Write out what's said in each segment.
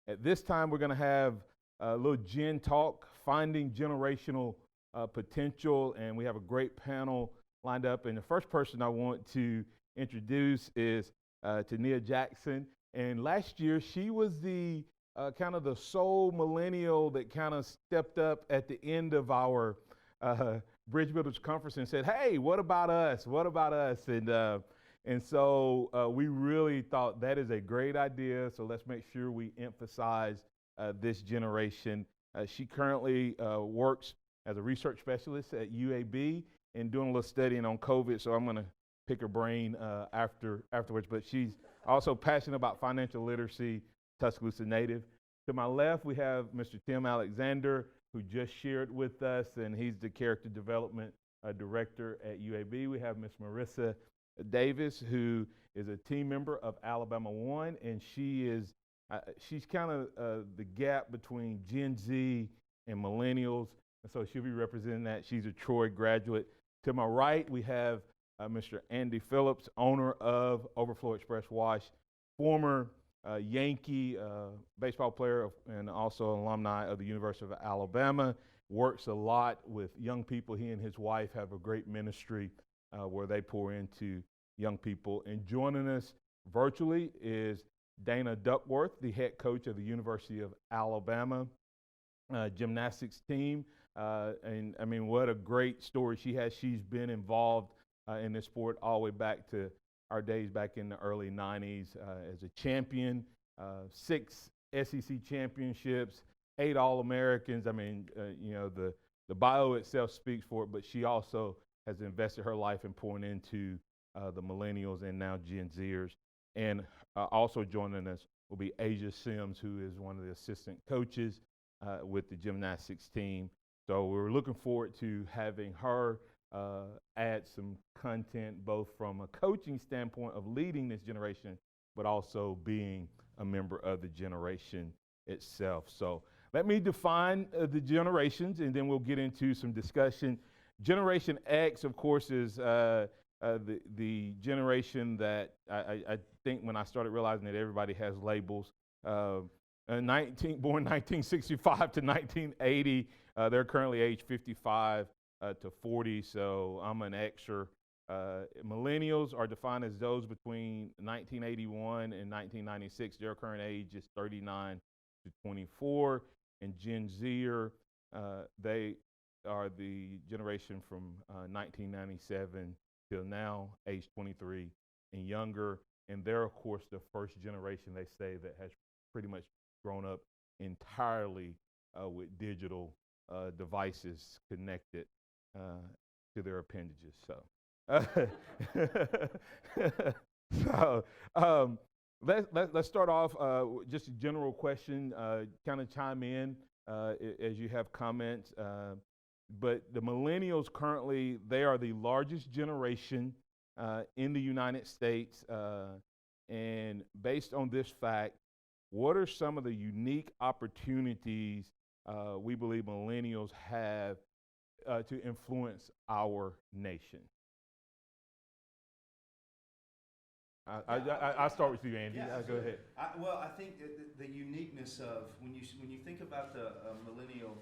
At this time, we're going to have a little Gentalk, Finding Generational Potential, and we have a great panel lined up. And the first person I want to introduce is Tania Jackson. And last year, she was the kind of the sole millennial that kind of stepped up at the end of our Bridge Builders Conference and said, "Hey, what about us? What about us?" And so we really thought that is a great idea. So let's make sure we emphasize this generation. She currently works as a research specialist at UAB and doing a little studying on COVID. So I'm going to pick her brain afterwards. But she's also passionate about financial literacy, Tuscaloosa native. To my left, we have Mr. Tim Alexander, who just shared with us, and he's the character development director at UAB. We have Ms. Marissa Davis, who is a team member of Alabama One, and she's kind of the gap between Gen Z and millennials, and so she'll be representing that. She's a Troy graduate. To my right, we have Mr. Andy Phillips, owner of Overflow Express Wash, former Yankee baseball player and also an alumni of the University of Alabama, works a lot with young people. He and his wife have a great ministry where they pour into young people. And joining us virtually is Dana Duckworth, the head coach of the University of Alabama gymnastics team. And I mean, what a great story she has. She's been involved in this sport all the way back to our days back in the early 90s as a champion, 6 SEC championships, 8 All-Americans. I mean, the bio itself speaks for it, but she also has invested her life in pouring into the millennials and now Gen Zers. And also joining us will be Asia Sims, who is one of the assistant coaches with the gymnastics team. So we're looking forward to having her add some content, both from a coaching standpoint of leading this generation, but also being a member of the generation itself. So let me define the generations, and then we'll get into some discussion. Generation X, of course, is the generation that I think when I started realizing that everybody has labels. Born 1965 to 1980, they're currently age 55 to 40, so I'm an Xer. Millennials are defined as those between 1981 and 1996. Their current age is 39 to 24. And Gen Zer, they are the generation from 1997 till now, age 23 and younger. And they're, of course, the first generation, they say, that has pretty much grown up entirely with digital devices connected to their appendages. Let's start off just a general question, kind of chime in as you have comments. But the millennials currently, they are the largest generation in the United States. And based on this fact, what are some of the unique opportunities we believe millennials have to influence our nation? I'll start with you, Andy. Yeah, Go ahead. I think the uniqueness of when you think about the millennial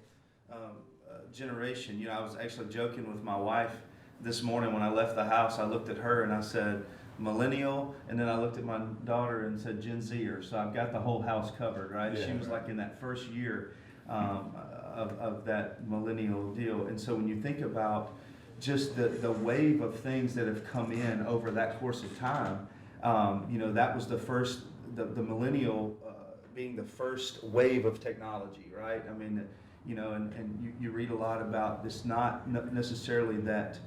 generation, I was actually joking with my wife this morning when I left the house. I looked at her and I said millennial, and then I looked at my daughter and said Gen Zer. So I've got the whole house covered, right? Yeah, she was like in that first year of that millennial deal. And so when you think about just the wave of things that have come in over that course of time, that was the first, the millennial being the first wave of technology, right? I mean, and you read a lot about this, not necessarily that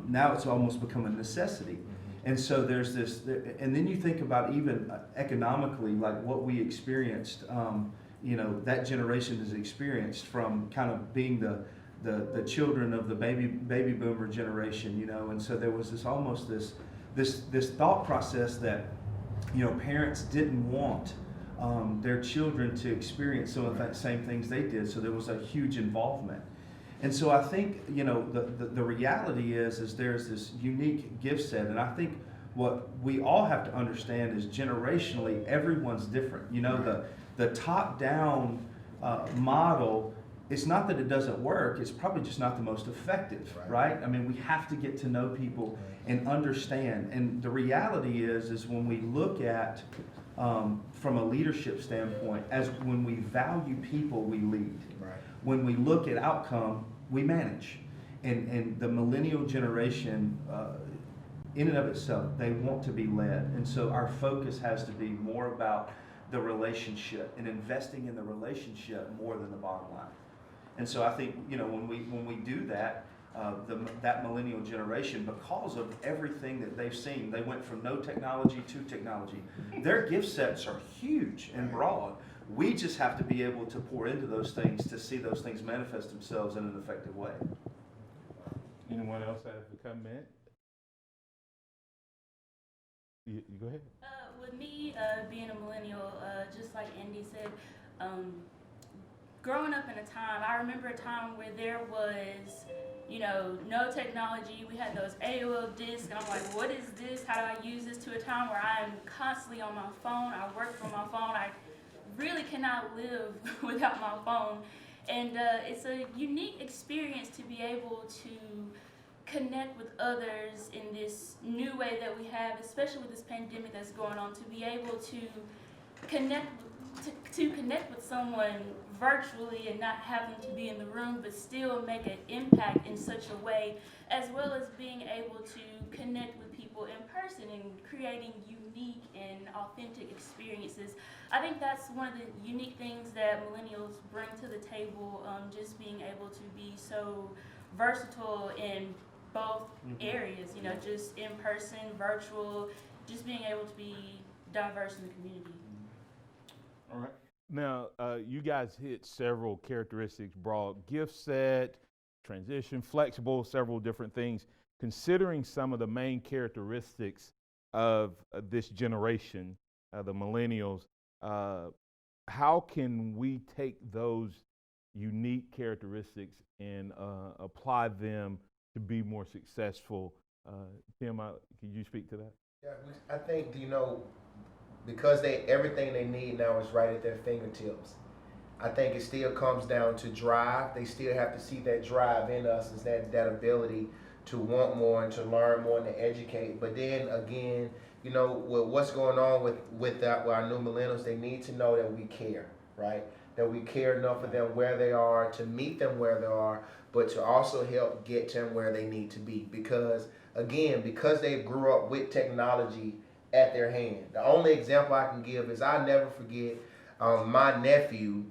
now it's almost become a necessity. And so there's this, and then you think about even economically, like what we experienced, that generation has experienced from kind of being the children of the baby boomer generation, and so there was this thought process that, parents didn't want their children to experience some of the same things they did, so there was a huge involvement. And so I think, the reality is there's this unique gift set, and I think what we all have to understand is generationally everyone's different. The top down model, it's not that it doesn't work, it's probably just not the most effective, right? I mean, we have to get to know people and understand. And the reality is when we look at from a leadership standpoint, as when we value people, we lead. Right. When we look at outcome, we manage. And the millennial generation, in and of itself, they want to be led. And so our focus has to be more about the relationship and investing in the relationship more than the bottom line. And so I think, when we do that, that millennial generation, because of everything that they've seen, they went from no technology to technology. Their gift sets are huge and broad. We just have to be able to pour into those things to see those things manifest themselves in an effective way. Anyone else have a comment? You go ahead. With me being a millennial, just like Andy said, growing up in a time, I remember a time where there was, no technology. We had those AOL discs, and I'm like, what is this? How do I use this? To a time where I'm constantly on my phone. I work from my phone. I really cannot live without my phone. And it's a unique experience to be able to connect with others in this new way that we have, especially with this pandemic that's going on, to be able to connect to connect with someone virtually and not having to be in the room, but still make an impact in such a way, as well as being able to connect with people in person and creating unique and authentic experiences. I think that's one of the unique things that millennials bring to the table, just being able to be so versatile in both areas, just in person, virtual, just being able to be diverse in the community. All right. Now, you guys hit several characteristics: broad gift set, transition, flexible, several different things. Considering some of the main characteristics of this generation, the millennials, how can we take those unique characteristics and apply them to be more successful? Tim, can you speak to that? Yeah, I think because everything they need now is right at their fingertips. I think it still comes down to drive. They still have to see that drive in us, is that ability to want more and to learn more and to educate. But then again, with what's going on with our new millennials, they need to know that we care, right? That we care enough for them where they are, to meet them where they are, but to also help get them where they need to be. Because again, because they grew up with technology at their hand. The only example I can give is I never forget my nephew.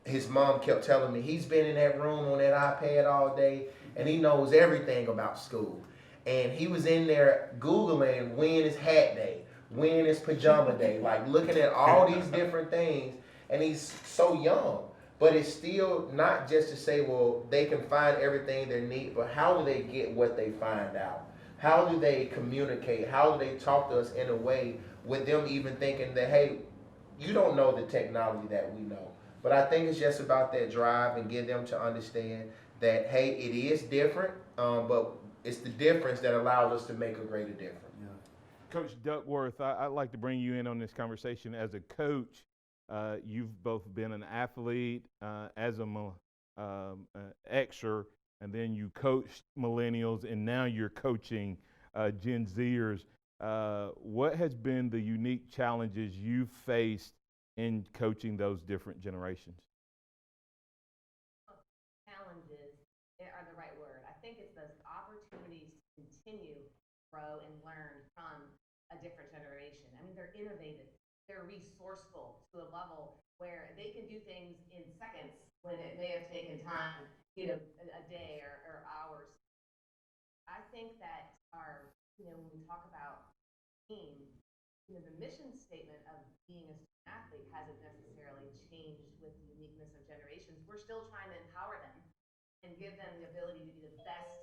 His mom kept telling me he's been in that room on that iPad all day and he knows everything about school. And he was in there Googling when is hat day, when is pajama day, like looking at all these different things. And he's so young. But it's still not just to say, well, they can find everything they need, but how do they get what they find out? How do they communicate? How do they talk to us in a way with them even thinking that, hey, you don't know the technology that we know. But I think it's just about that drive and get them to understand that, hey, it is different, but it's the difference that allows us to make a greater difference. Yeah. Coach Duckworth, I'd like to bring you in on this conversation. As a coach, you've both been an athlete, as a Xer, and then you coached millennials, and now you're coaching Gen Zers. What has been the unique challenges you've faced in coaching those different generations? Challenges are the right word. I think it's those opportunities to continue, grow, and learn from a different generation. I mean, they're innovative, they're resourceful to a level where they can do things in seconds when it may have taken time, a day or hours. I think that when we talk about team, the mission statement of being a student athlete hasn't necessarily changed with the uniqueness of generations. We're still trying to empower them and give them the ability to be the best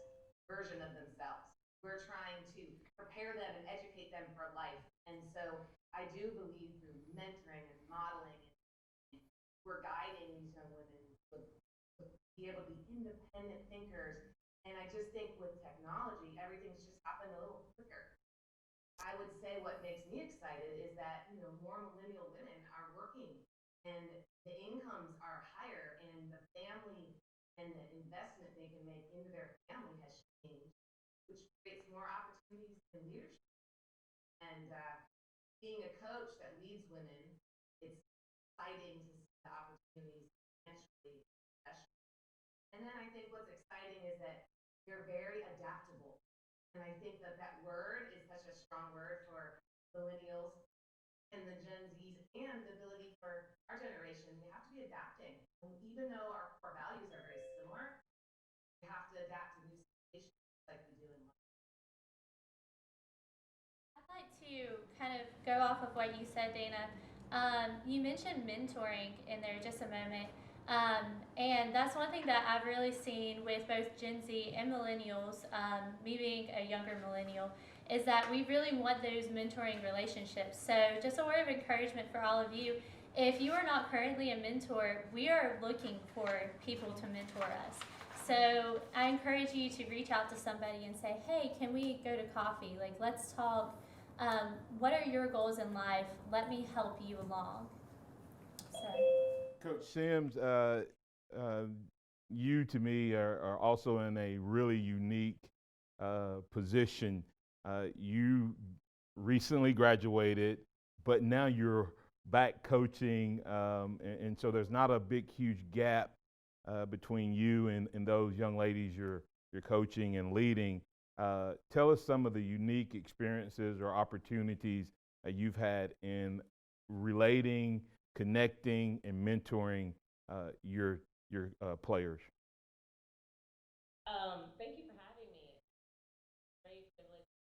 version of themselves. We're trying to prepare them and educate them for life. And so I do believe through mentoring and modeling, we're guiding these young women to be able to be independent thinkers. And I just think with technology, everything's just happened a little quicker. I would say what makes me excited is that more millennial women are working and the incomes are higher, and the family and the investment they can make into their family has changed, which creates more opportunities in leadership. And being a coach that leads women, it's exciting to see the opportunities financially, professionally. And then I think what's exciting is that you're very adaptable. And I think that that word is such a strong word for millennials and the Gen Zs, and the ability for our generation. We have to be adapting. And even though our core values are very similar, we have to adapt to new situations like we do in life. I'd like to kind of go off of what you said, Dana. You mentioned mentoring in there just a moment. And that's one thing that I've really seen with both Gen Z and millennials, me being a younger millennial, is that we really want those mentoring relationships. So, just a word of encouragement for all of you. If you are not currently a mentor, we are looking for people to mentor us. So, I encourage you to reach out to somebody and say, hey, can we go to coffee? Like, let's talk. What are your goals in life? Let me help you along. So. Coach Sims, you to me are also in a really unique position. You recently graduated, but now you're back coaching, and so there's not a big, huge gap between you and those young ladies you're coaching and leading. Tell us some of the unique experiences or opportunities you've had in relating, connecting, and mentoring your players. Thank you for having me. Very privileged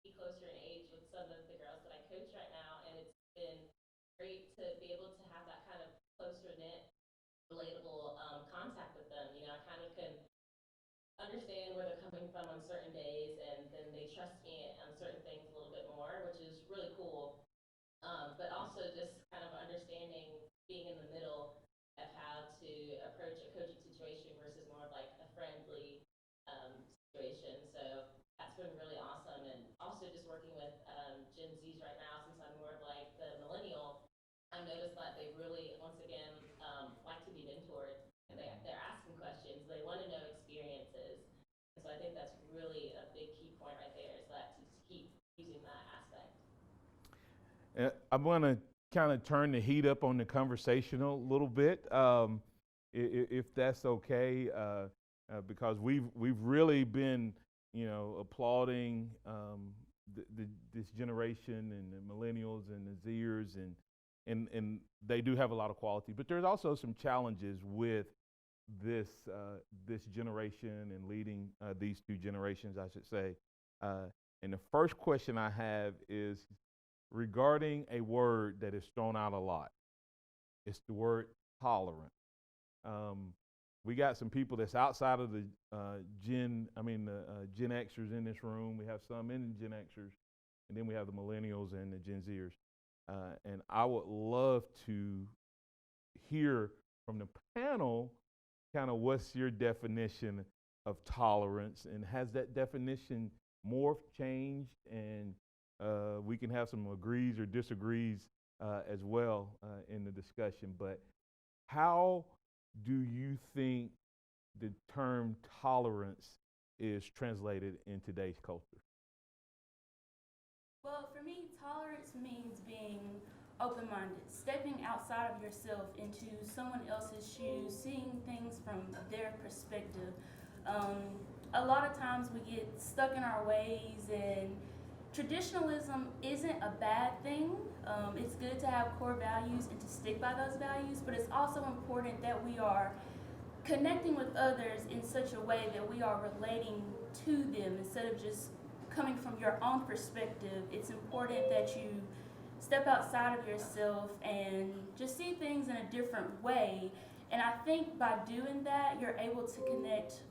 be closer in age with some of the girls that I coach right now, and it's been great to be able to have that kind of closer knit, relatable contact with them. You know, I kind of can understand where they're coming from on certain days, and then they trust me on certain things a little bit more, which is really cool. But also just kind of understanding being in the middle of how to approach a coaching situation versus more of like a friendly situation. So that's been really awesome. And also just working with Gen Zs right now, since I'm more of like the millennial, I've noticed that they really, once again, like to be mentored. And they're asking questions. They want to know experiences. And so I think that's really a big key point right there, is that to just keep using that aspect. I'm going to kind of turn the heat up on the conversational a little bit, if that's okay, because we've really been, applauding this generation and the millennials and the Zers, and they do have a lot of quality. But there's also some challenges with this generation and leading these two generations, I should say. And the first question I have is regarding a word that is thrown out a lot. It's the word tolerant. We got some people that's outside of the Gen Xers in this room. We have some in the Gen Xers, and then we have the millennials and the Gen Zers. And I would love to hear from the panel kind of what's your definition of tolerance, and has that definition morphed, changed, and we can have some agrees or disagrees as well in the discussion. But how do you think the term tolerance is translated in today's culture? Well, for me, tolerance means being open-minded, stepping outside of yourself into someone else's shoes, seeing things from their perspective. A lot of times we get stuck in our ways, and traditionalism isn't a bad thing. It's good to have core values and to stick by those values, but it's also important that we are connecting with others in such a way that we are relating to them instead of just coming from your own perspective. It's important that you step outside of yourself and just see things in a different way. And I think by doing that, you're able to connect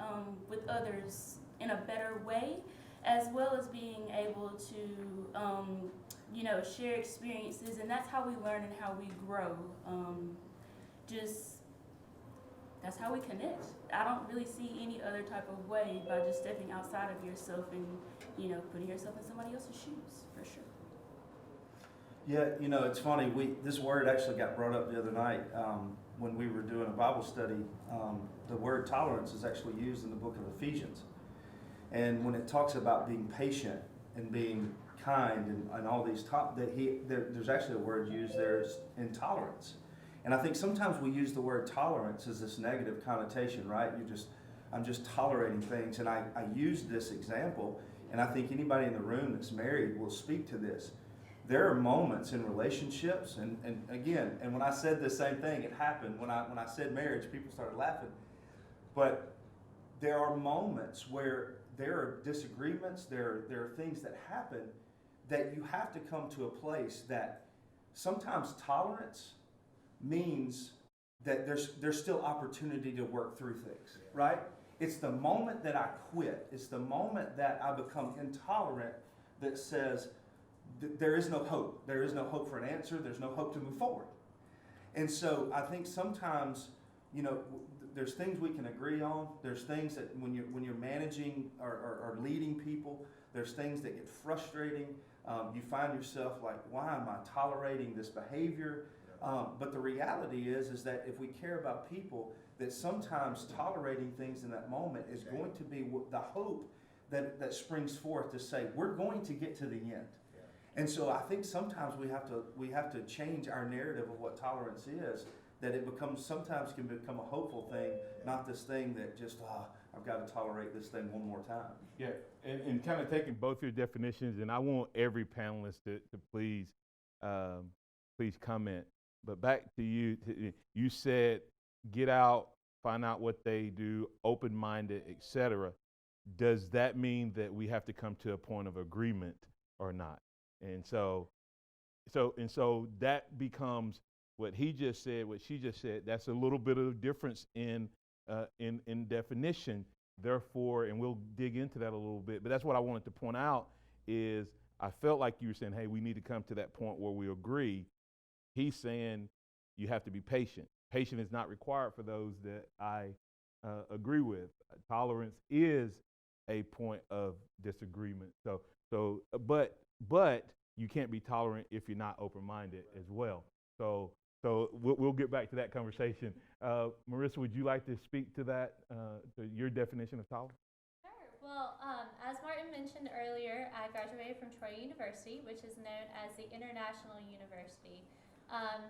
with others in a better way, as well as being able to, share experiences. And that's how we learn and how we grow. That's how we connect. I don't really see any other type of way by just stepping outside of yourself and, putting yourself in somebody else's shoes, for sure. Yeah, it's funny. This word actually got brought up the other night when we were doing a Bible study. The word tolerance is actually used in the book of Ephesians, and when it talks about being patient and being kind and all these there's actually a word used there is intolerance. And I think sometimes we use the word tolerance as this negative connotation, right? I'm just tolerating things. And I use this example, and I think anybody in the room that's married will speak to this. There are moments in relationships, and again, and when I said the same thing, it happened. When I said marriage, people started laughing. But there are moments where there are disagreements, there are things that happen that you have to come to a place that sometimes tolerance means that there's still opportunity to work through things, right? It's the moment that I quit, it's the moment that I become intolerant that says there is no hope. There is no hope for an answer, there's no hope to move forward. And so I think sometimes, there's things we can agree on. There's things that when you're managing or leading people, there's things that get frustrating. You find yourself like, why am I tolerating this behavior? But the reality is that if we care about people, that sometimes tolerating things in that moment is going to be the hope that springs forth to say we're going to get to the end. And so I think sometimes we have to change our narrative of what tolerance is. That it sometimes can become a hopeful thing, not this thing that just I've got to tolerate this thing one more time. Yeah, and kind of taking both your definitions, and I want every panelist to please comment. But back to you, you said get out, find out what they do, open-minded, etc. Does that mean that we have to come to a point of agreement or not? And so that becomes what he just said, what she just said. That's a little bit of difference in definition. Therefore, and we'll dig into that a little bit. But that's what I wanted to point out is I felt like you were saying, hey, we need to come to that point where we agree. He's saying you have to be patient. Patience is not required for those that I agree with. Tolerance is a point of disagreement. But you can't be tolerant if you're not open-minded as well. So we'll get back to that conversation. Marissa, would you like to speak to that, to your definition of tolerance? Sure. Well, as Martin mentioned earlier, I graduated from Troy University, which is known as the International University.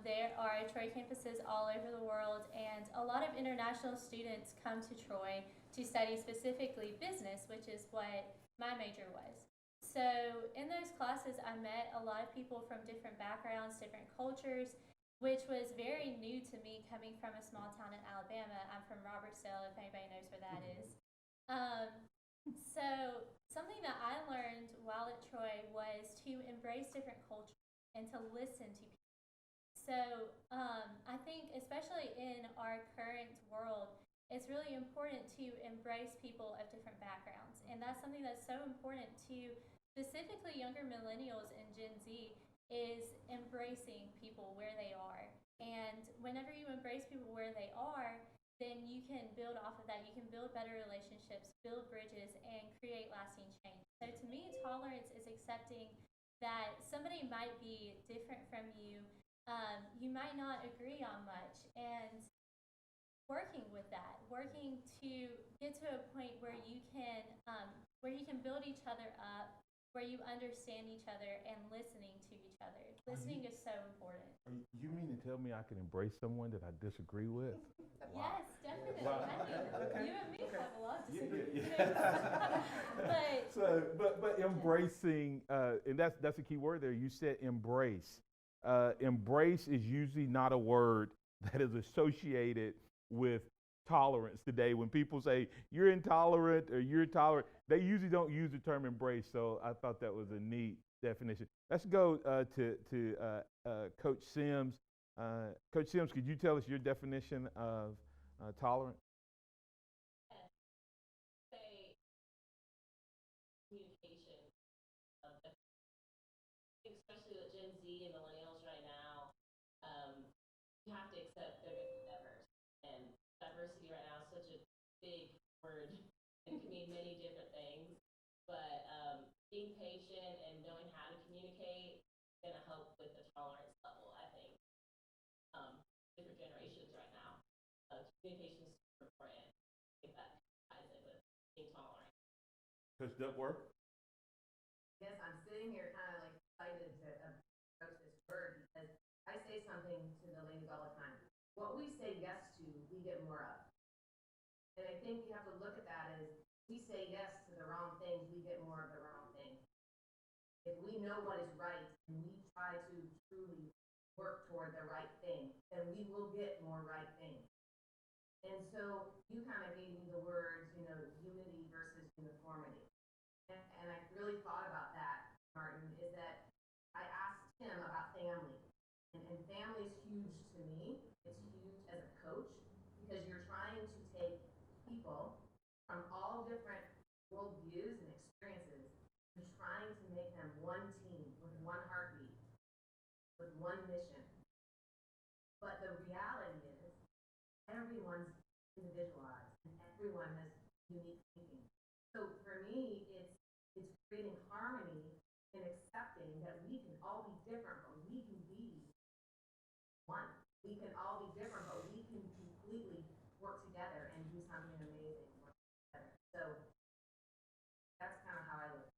There are Troy campuses all over the world, and a lot of international students come to Troy to study specifically business, which is what my major was. So in those classes, I met a lot of people from different backgrounds, different cultures, which was very new to me coming from a small town in Alabama. I'm from Robertsdale, if anybody knows where that is. So something that I learned while at Troy was to embrace different cultures and to listen to people. So I think especially in our current world, it's really important to embrace people of different backgrounds. And that's something that's so important to specifically younger millennials and Gen Z is embracing people where they are. And whenever you embrace people where they are, then you can build off of that. You can build better relationships, build bridges, and create lasting change. So to me, tolerance is accepting that somebody might be different from you. You might not agree on much, and working with that, working to get to a point where you can build each other up, where you understand each other and listening to each other. Listening is so important. You mean to tell me I can embrace someone that I disagree with? Wow. Yes, definitely. Wow. I mean, okay. You and me have a lot to say. But embracing, and that's a key word there. You said embrace. Embrace is usually not a word that is associated with tolerance today. When people say you're intolerant or you're tolerant, they usually don't use the term embrace. So I thought that was a neat definition. Let's go to Coach Sims. Coach Sims, could you tell us your definition of tolerant? Say communication, especially with Gen Z and millennials right now. You have to accept they're going to be diverse, and diversity right now is such a big word and can mean many different things. But being patient and knowing how to communicate is going to help with the tolerance level. I think different generations right now, communication is super important. I think that ties in with being tolerant. Does that work? Yes, I'm sitting here kind of like excited to approach this word because I say something to the ladies all the time. What we say yes to, we get more of. And I think we have to look at that as we say yes to the wrong things, we get more of the wrong things. If we know what is right and we try to truly work toward the right thing, then we will get more right things. And so you kind of gave me the words, unity versus uniformity. And I really thought about that, Martin, is that I asked him about family. And family is huge to me. It's huge as a coach because you're trying to take people from all different worldviews and experiences and trying to make them one team with one heartbeat, with one mission. But the reality is everyone's individualized and everyone has unique thinking. So for me, it's creating harmony and accepting that we can all be different, but we can be one. We can all be different, but we can completely work together and do something amazing together. So that's kind of how I look.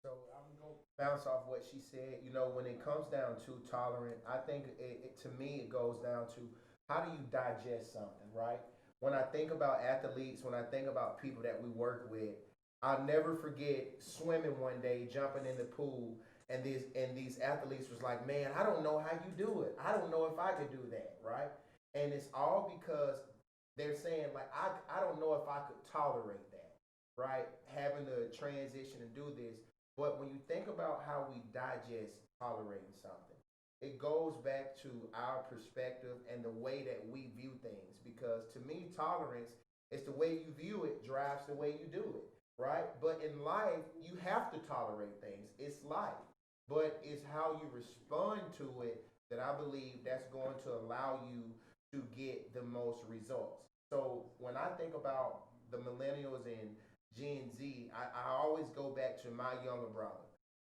So I'm gonna bounce off what she said. When it comes down to tolerant, I think to me it goes down to how do you digest something, right? When I think about athletes, when I think about people that we work with, I'll never forget swimming one day, jumping in the pool, and these athletes was like, "Man, I don't know how you do it. I don't know if I could do that," right? And it's all because they're saying like, I don't know if I could tolerate that, right? Having to transition and do this. But when you think about how we digest tolerating something, it goes back to our perspective and the way that we view things. Because to me, tolerance is the way you view it drives the way you do it, right? But in life, you have to tolerate things. It's life. But it's how you respond to it that I believe that's going to allow you to get the most results. So when I think about the millennials and Gen Z, I always go back to my younger brother.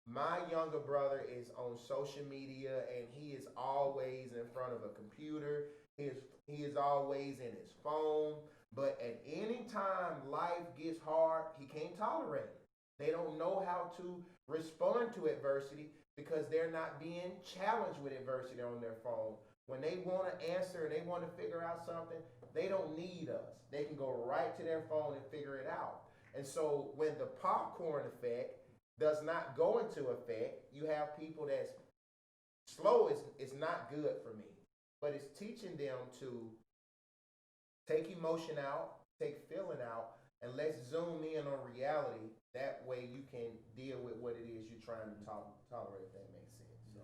My younger brother is on social media and he is always in front of a computer. He is always in his phone. But at any time life gets hard, he can't tolerate it. They don't know how to respond to adversity because they're not being challenged with adversity on their phone. When they want to answer and they want to figure out something, they don't need us. They can go right to their phone and figure it out. And so when the popcorn effect does not go into effect, you have people that's slow is not good for me. But it's teaching them to take emotion out, take feeling out, and let's zoom in on reality. That way you can deal with what it is you're trying to tolerate, if that makes sense. So.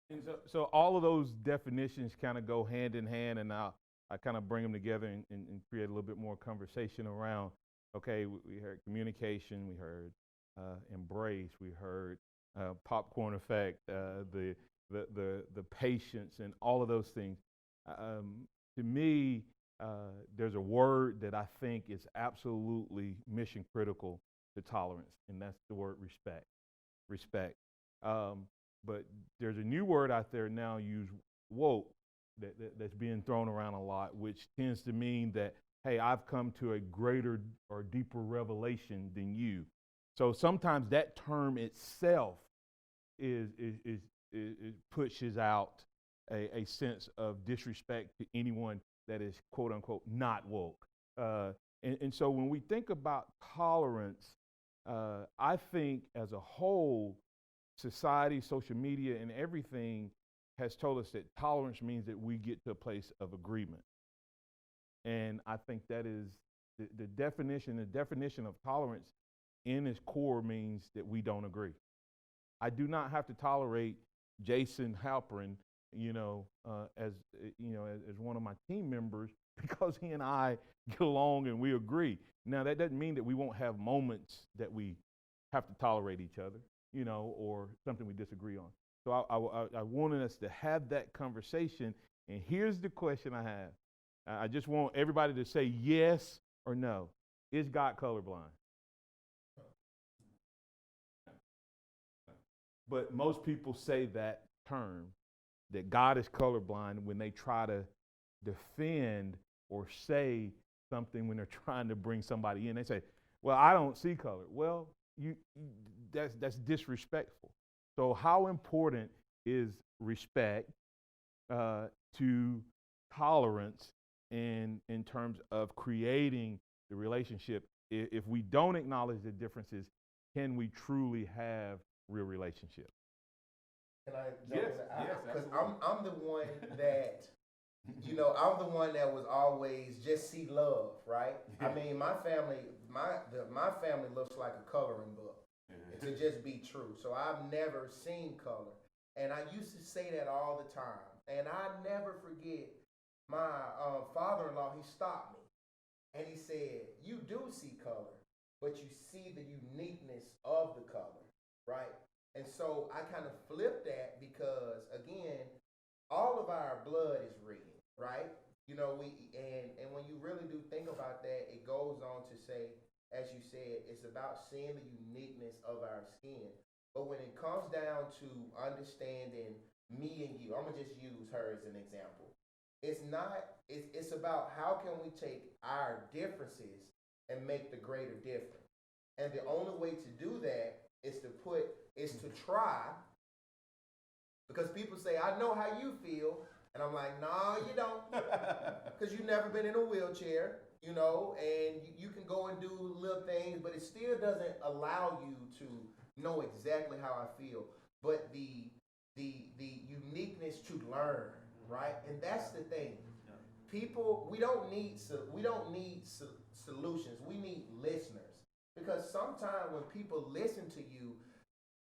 Yes. And so all of those definitions kind of go hand in hand, and I kind of bring them together and create a little bit more conversation around, okay, we heard communication, we heard embrace, we heard popcorn effect, the patience, and all of those things. To me, there's a word that I think is absolutely mission critical to tolerance, and that's the word respect. Respect. But there's a new word out there now used, woke, that's being thrown around a lot, which tends to mean that, hey, I've come to a greater or deeper revelation than you. So sometimes that term itself is pushes out a sense of disrespect to anyone that is quote unquote not woke. And so when we think about tolerance, I think as a whole, society, social media, and everything has told us that tolerance means that we get to a place of agreement. And I think that is the definition. The definition of tolerance in its core means that we don't agree. I do not have to tolerate Jason Halperin, as one of my team members because he and I get along and we agree. Now that doesn't mean that we won't have moments that we have to tolerate each other, or something we disagree on. So I wanted us to have that conversation. And here's the question I have. I just want everybody to say yes or no. Is God colorblind? But most people say that term that God is colorblind when they try to defend or say something when they're trying to bring somebody in. They say, well, I don't see color. Well, that's disrespectful. So how important is respect to tolerance in terms of creating the relationship? If we don't acknowledge the differences, can we truly have real relationship? Can I Yes, jump in? yes, Because absolutely. I'm the one that, I'm the one that was always just see love, right? I mean, my family, my family looks like a coloring book, to just be true. So I've never seen color, and I used to say that all the time. And I never forget my father-in-law. He stopped me, and he said, "You do see color, but you see the uniqueness of the color, right?" And so I kind of flipped that because, again, all of our blood is red, right? And when you really do think about that, it goes on to say, as you said, it's about seeing the uniqueness of our skin. But when it comes down to understanding me and you, I'm gonna just use her as an example. It's not. It's about how can we take our differences and make the greater difference. And the only way to do that is to try, because people say, I know how you feel. And I'm like, no, you don't. Because you've never been in a wheelchair, and you can go and do little things, but it still doesn't allow you to know exactly how I feel. But the uniqueness to learn, right? And that's the thing. People, we don't need solutions. We need listeners. Because sometimes when people listen to you,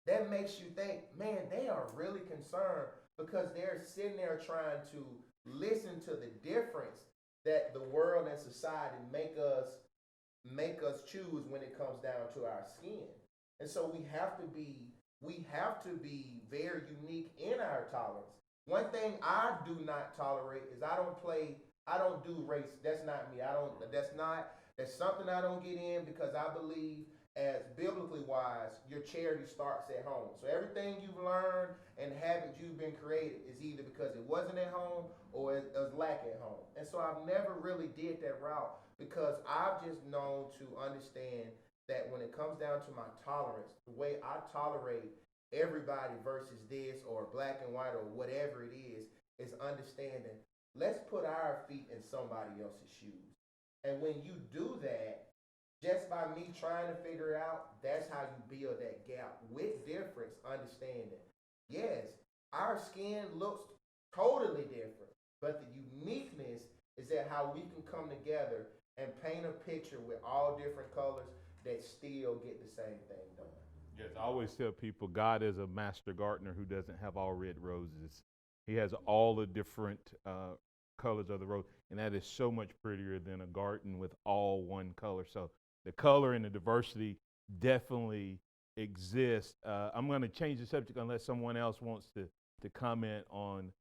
that makes you think, man, they are really concerned, because they're sitting there trying to listen to the difference that the world and society make us choose when it comes down to our skin. And so we have to be very unique in our tolerance. One thing I do not tolerate is I don't do race. That's not me. I don't that's something I don't get in, because I believe, as biblically wise, your charity starts at home. So everything you've learned and habits you've been created is either because it wasn't at home or it was lack at home. And so I've never really did that route, because I've just known to understand that when it comes down to my tolerance, the way I tolerate everybody versus this or black and white or whatever it is understanding. Let's put our feet in somebody else's shoes. And when you do that, just by me trying to figure it out, that's how you build that gap with difference, understanding. Yes, our skin looks totally different, but the uniqueness is that how we can come together and paint a picture with all different colors that still get the same thing done. Yes, I always tell people God is a master gardener who doesn't have all red roses. He has all the different colors of the rose, and that is so much prettier than a garden with all one color. So the color and the diversity definitely exist. I'm going to change the subject unless someone else wants to comment on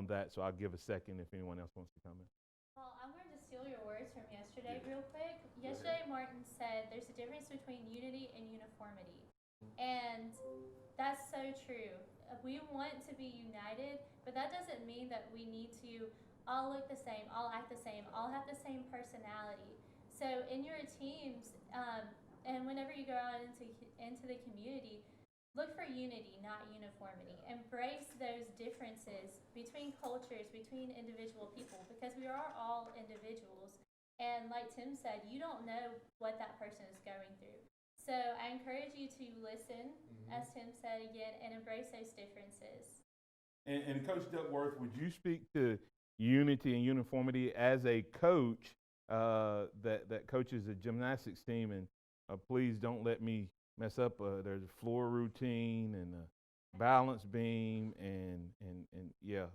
that. So I'll give a second if anyone else wants to comment. Well, I'm going to steal your words from yesterday real quick. Yesterday, Martin said there's a difference between unity and uniformity. And that's so true. We want to be united, but that doesn't mean that we need to all look the same, all act the same, all have the same personality. So in your teams, and whenever you go out into the community, look for unity, not uniformity. Embrace those differences between cultures, between individual people, because we are all individuals. And like Tim said, you don't know what that person is going through. So I encourage you to listen, as Tim said again, and embrace those differences. And Coach Duckworth, would you speak to unity and uniformity as a coach that coaches a gymnastics team? And please don't let me mess up. There's a floor routine and a balance beam and yeah,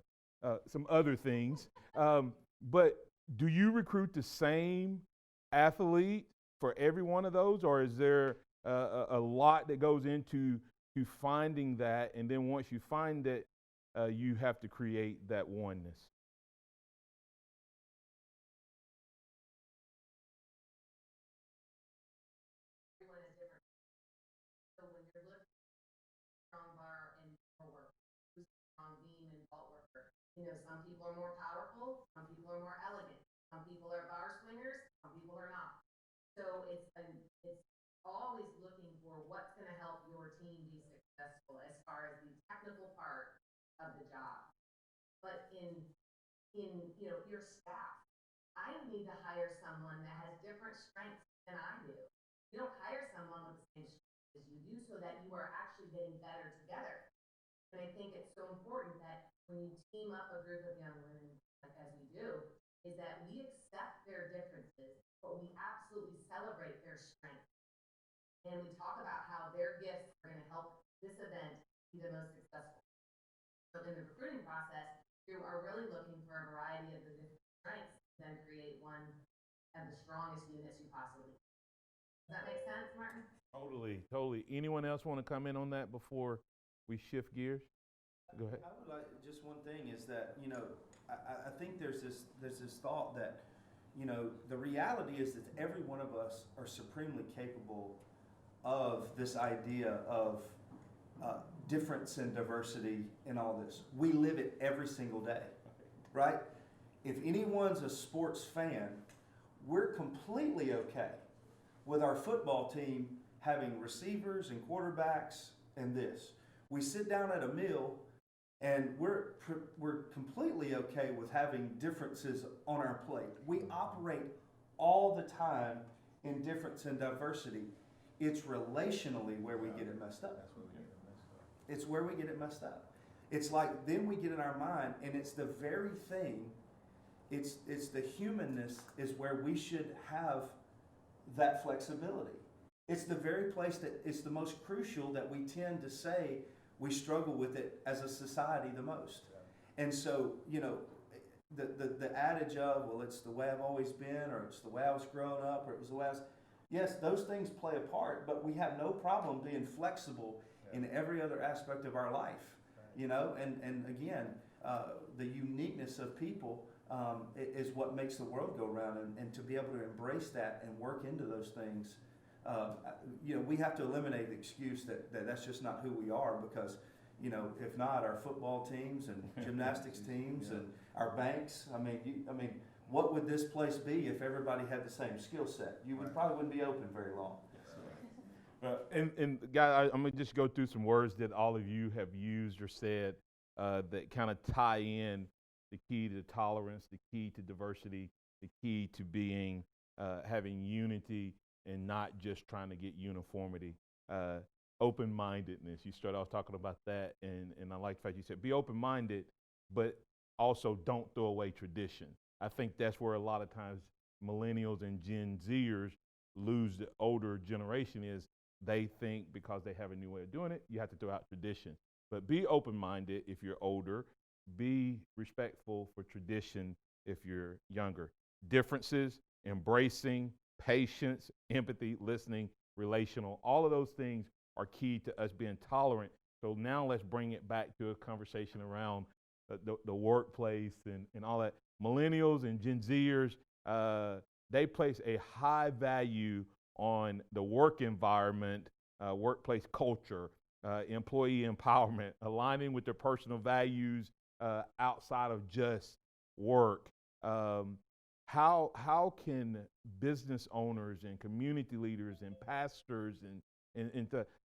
some other things. But do you recruit the same athlete for every one of those, or is there a lot that goes into finding that, and then once you find it, you have to create that oneness? Everyone is different. So when you're looking at strong bar and more work, who's You know, some people are more powerful, some people are more elegant, some people are bar swingers, some people are not. So it's always looking for what's going to help your team be successful as far as the technical part of the job. But in you know your staff, I need to hire someone that has different strengths than I do. You don't hire someone with the same strengths as you do, so that you are actually getting better together. And I think it's so important that when you team up a group of young women, like as we do, is that we accept their differences, but we absolutely celebrate their strengths. And we talk about how their gifts are going to help this event be the most successful. So in the recruiting process, you are really looking for a variety of the different strengths, and then create one of the strongest units you possibly can. Does that make sense, Martin? Totally, totally. Anyone else want to comment on that before we shift gears? Go ahead. I would like, just one thing is that, you know, I think there's this thought that, you know, the reality is that every one of us are supremely capable of this idea of difference and diversity and all this. We live it every single day, right? If anyone's a sports fan, we're completely okay with our football team having receivers and quarterbacks and this. We sit down at a meal and we're completely okay with having differences on our plate. We operate all the time in difference and diversity. It's relationally where we get it messed up. It's where we get it messed up. It's like then we get in our mind, and it's the very thing. It's the humanness is where we should have that flexibility. It's the very place that it's the most crucial that we tend to say we struggle with it as a society the most. And so, you know, the adage of, well, it's the way I've always been, or it's the way I was growing up, or it was the way I was, yes, those things play a part, but we have no problem being flexible in every other aspect of our life, you know, and again, the uniqueness of people is what makes the world go round, and to be able to embrace that and work into those things. You know, we have to eliminate the excuse that that's just not who we are, because, you know, if not, our football teams and gymnastics teams and our banks, I mean, what would this place be if everybody had the same skill set? You would probably wouldn't be open very long. And guys, I'm going to just go through some words that all of you have used or said that kind of tie in the key to tolerance, the key to diversity, the key to being, having unity and not just trying to get uniformity. Open-mindedness, you start off talking about that, and I like the fact you said be open-minded, but also don't throw away tradition. I think that's where a lot of times millennials and Gen Zers lose the older generation is they think because they have a new way of doing it, you have to throw out tradition. But be open-minded if you're older. Be respectful for tradition if you're younger. Differences, embracing, patience, empathy, listening, relational, all of those things are key to us being tolerant. So now let's bring it back to a conversation around the workplace and all that. Millennials and Gen Zers, they place a high value on the work environment, workplace culture, employee empowerment, aligning with their personal values outside of just work. How can business owners and community leaders and pastors and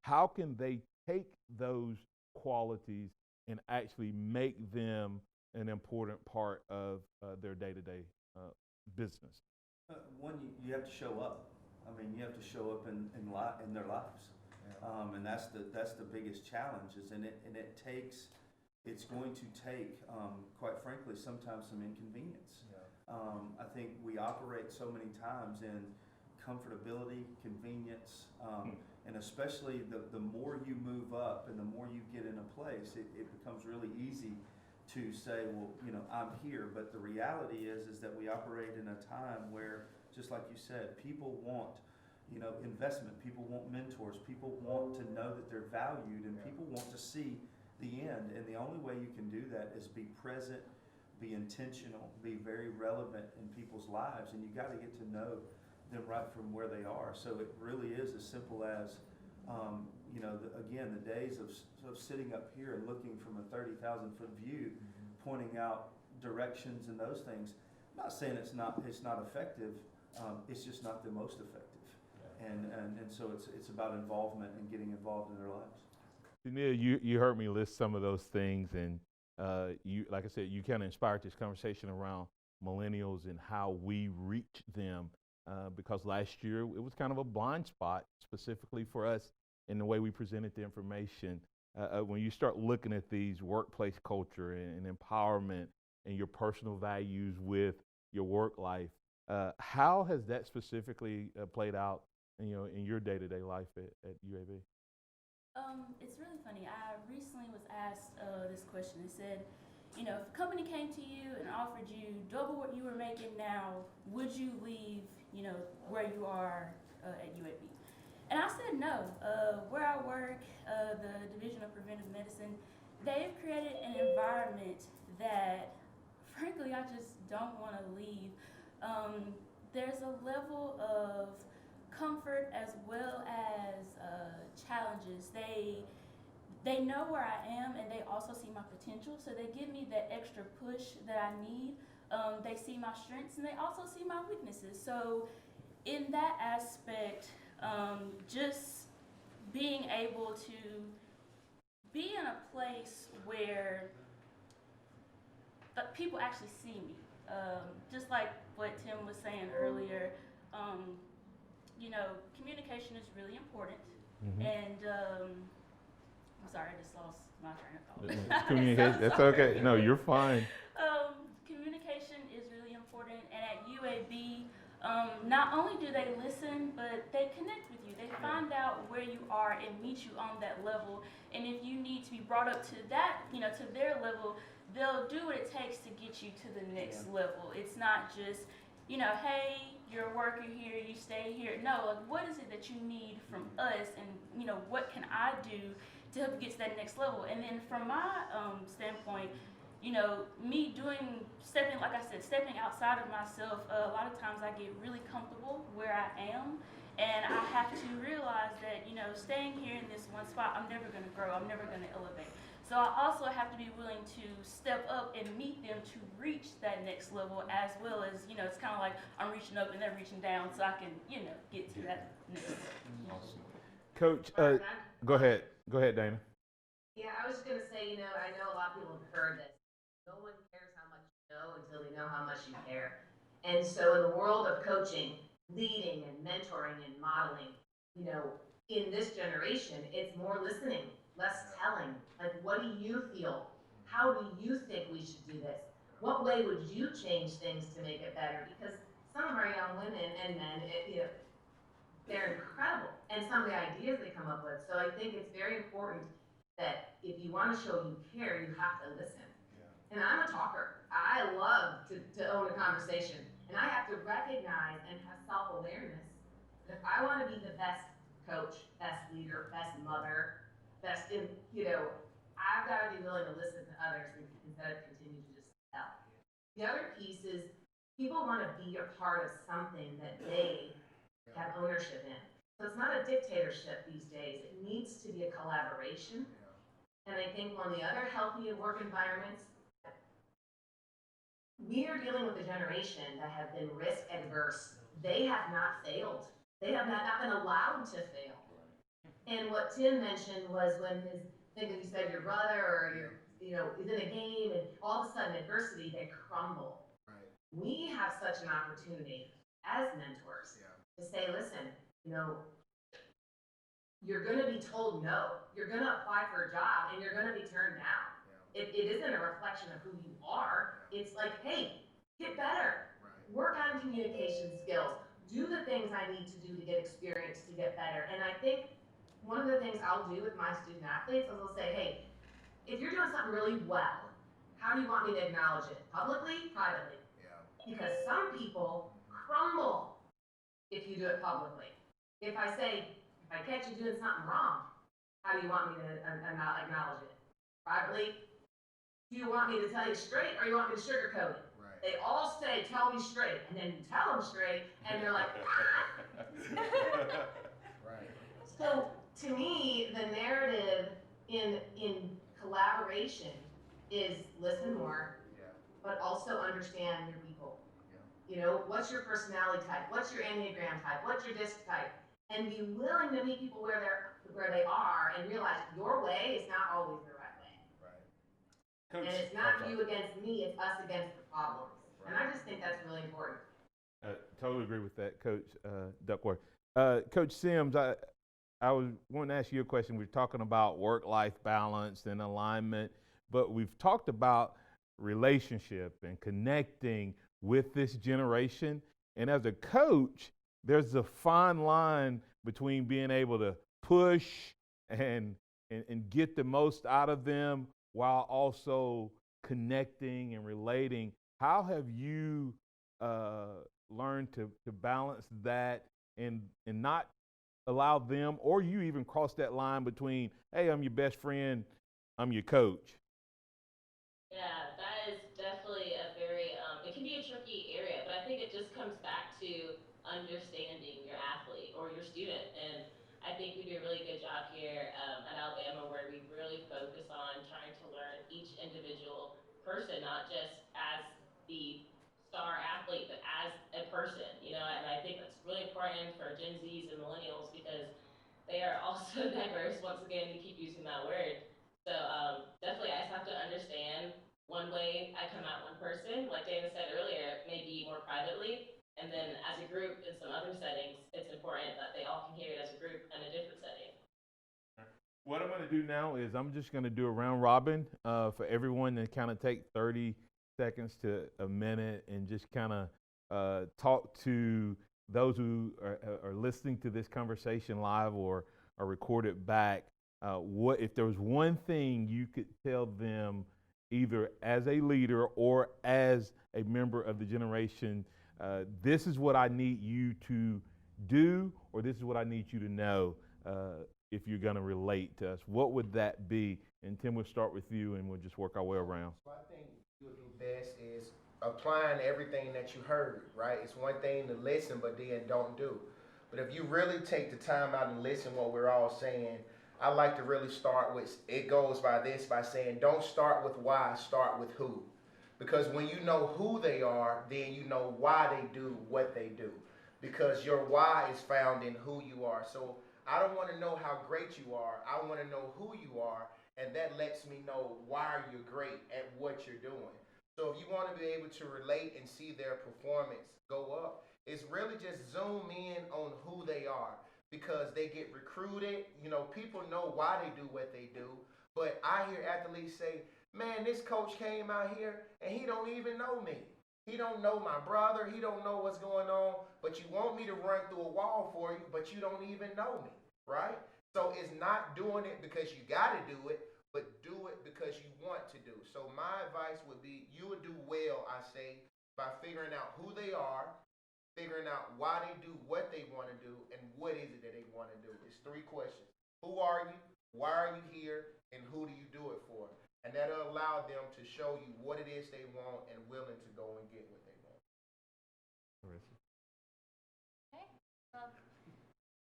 how can they take those qualities and actually make them an important part of their day-to-day business? One, you have to show up. I mean, you have to show up in their lives, and that's the biggest challenge. It's going to take, quite frankly, sometimes some inconvenience. I think we operate so many times in comfortability, convenience, and especially the more you move up and the more you get in a place, it becomes really easy to say, well, you know, I'm here. But the reality is that we operate in a time where, just like you said, people want, you know, investment. People want mentors. People want to know that they're valued, and people want to see the end. And the only way you can do that is be present, be intentional, be very relevant in people's lives. And you got to get to know them right from where they are. So it really is as simple as, you know, the days of sitting up here and looking from a 30,000 foot view, pointing out directions and those things. I'm not saying it's not effective. It's just not the most effective. And so it's about involvement and getting involved in their lives. Neil, you heard me list some of those things, and you, like I said, you kind of inspired this conversation around millennials and how we reach them. Because last year it was kind of a blind spot, specifically for us in the way we presented the information. When you start looking at these workplace culture and empowerment and your personal values with your work life, how has that specifically played out, in your day-to-day life at UAB? It's really funny. I recently was asked this question. It said, if a company came to you and offered you double what you were making now, would you leave, where you are at UAB? And I said no. Where I work, the Division of Preventive Medicine, they've created an environment that, frankly, I just don't want to leave. There's a level of comfort as well as challenges. They know where I am, and they also see my potential, so they give me that extra push that I need. They see my strengths, and they also see my weaknesses. So in that aspect, just being able to be in a place where people actually see me, just like what Tim was saying earlier, communication is really important. Mm-hmm. And I'm sorry, I just lost my train of thought. Communication, that's okay. No, you're fine. Communication is really important, and at UAB, not only do they listen, but they connect with you. They find out where you are and meet you on that level. And if you need to be brought up to that, to their level, they'll do what it takes to get you to the next level. It's not just, hey, you're a worker here, you stay here. No, like, what is it that you need from us, and what can I do to help you get to that next level? And then from my standpoint, me stepping outside of myself, a lot of times I get really comfortable where I am, and I have to realize that, staying here in this one spot, I'm never going to grow, I'm never going to elevate. So I also have to be willing to step up and meet them to reach that next level, as well as, it's kind of like I'm reaching up and they're reaching down, so I can, get to that next level. Awesome. Coach, go ahead, Dana. Yeah, I was just gonna say, I know a lot of people have heard this. No one cares how much you know until they know how much you care. And so in the world of coaching, leading and mentoring and modeling, in this generation, it's more listening, less telling. Like, what do you feel? How do you think we should do this? What way would you change things to make it better? Because some of our young women and men, they're incredible, and some of the ideas they come up with. So I think it's very important that if you want to show you care, you have to listen. Yeah. And I'm a talker. I love to own a conversation, and I have to recognize and have self-awareness that if I want to be the best coach, best leader, best mother, best in, I've got to be willing to listen to others instead of continue to just tell. The other piece is people want to be a part of something that they have ownership in. So it's not a dictatorship these days. It needs to be a collaboration. And I think one of the other healthy work environments, we are dealing with a generation that have been risk adverse. They have not failed. They have not been allowed to fail. And what Tim mentioned was when you said your brother or is in a game, and all of a sudden adversity, they crumble. Right. We have such an opportunity as mentors to say, listen, you're going to be told no. You're going to apply for a job and you're going to be turned down. Yeah. It isn't a reflection of who you are. Yeah. It's like, hey, get better. Right. Work on communication skills. Do the things I need to do to get experience to get better. And I think one of the things I'll do with my student athletes is I'll say, hey, if you're doing something really well, how do you want me to acknowledge it? Publicly, privately? Yeah. Because some people crumble if you do it publicly. If I catch you doing something wrong, how do you want me to acknowledge it? Privately? Do you want me to tell you straight, or you want me to sugarcoat it? Right. They all say, tell me straight, and then you tell them straight, and they're like, ah! Right. So to me, the narrative in collaboration is listen more, Yeah. but also understand your people. Yeah. You know, what's your personality type? What's your Enneagram type? What's your disc type? And be willing to meet people where they are and realize your way is not always the right way. Right. And Coach, it's not you against me, it's us against the problems. And I just think that's really important. totally agree with that, Coach Duckworth. Coach Sims, I was wanting to ask you a question. We're talking about work-life balance and alignment, but we've talked about relationship and connecting with this generation. And as a coach, there's a fine line between being able to push and and get the most out of them while also connecting and relating. How have you learned to balance that and not allow them or you even cross that line between, hey, I'm your best friend, I'm your coach? Yeah, that is definitely a very, it can be a tricky area, but I think it just comes back to understanding your athlete or your student. And I think we do a really good job here at Alabama where we really focus on trying to learn each individual person, not just as the star athlete, but as a person, you know, and I think that's really important for Gen Zs and millennials because they are also diverse. Once again, we keep using that word. So definitely, I just have to understand one way I come at one person, like Dana said earlier, maybe more privately, and then as a group in some other settings, it's important that they all can hear it as a group in a different setting. What I'm going to do now is I'm just going to do a round robin for everyone to kind of take 30 seconds to a minute and just kind of talk to those who are listening to this conversation live or are recorded back. What if there was one thing you could tell them, either as a leader or as a member of the generation? This is what I need you to do, or this is what I need you to know. If you're going to relate to us, what would that be? And Tim, we'll start with you and we'll just work our way around. So I think you'll do best is applying everything that you heard, right? It's one thing to listen, but then don't do. But if you really take the time out and listen what we're all saying, I like to really start with, it goes by this, by saying, don't start with why, start with who. Because when you know who they are, then you know why they do what they do. Because your why is found in who you are. So I don't want to know how great you are. I want to know who you are, and that lets me know why you're great at what you're doing. So if you want to be able to relate and see their performance go up, it's really just zoom in on who they are because they get recruited. You know, people know why they do what they do. But I hear athletes say, man, this coach came out here and he don't even know me. He don't know my brother. He don't know what's going on. But you want me to run through a wall for you, but you don't even know me, right? So it's not doing it because you got to do it, but do it because you want to do. So my advice would be you would do well, I say, by figuring out who they are, figuring out why they do what they want to do, and what is it that they want to do. It's three questions. Who are you? Why are you here? And who do you do it for? And that'll allow them to show you what it is they want and willing to go and get what they want. Okay. Well,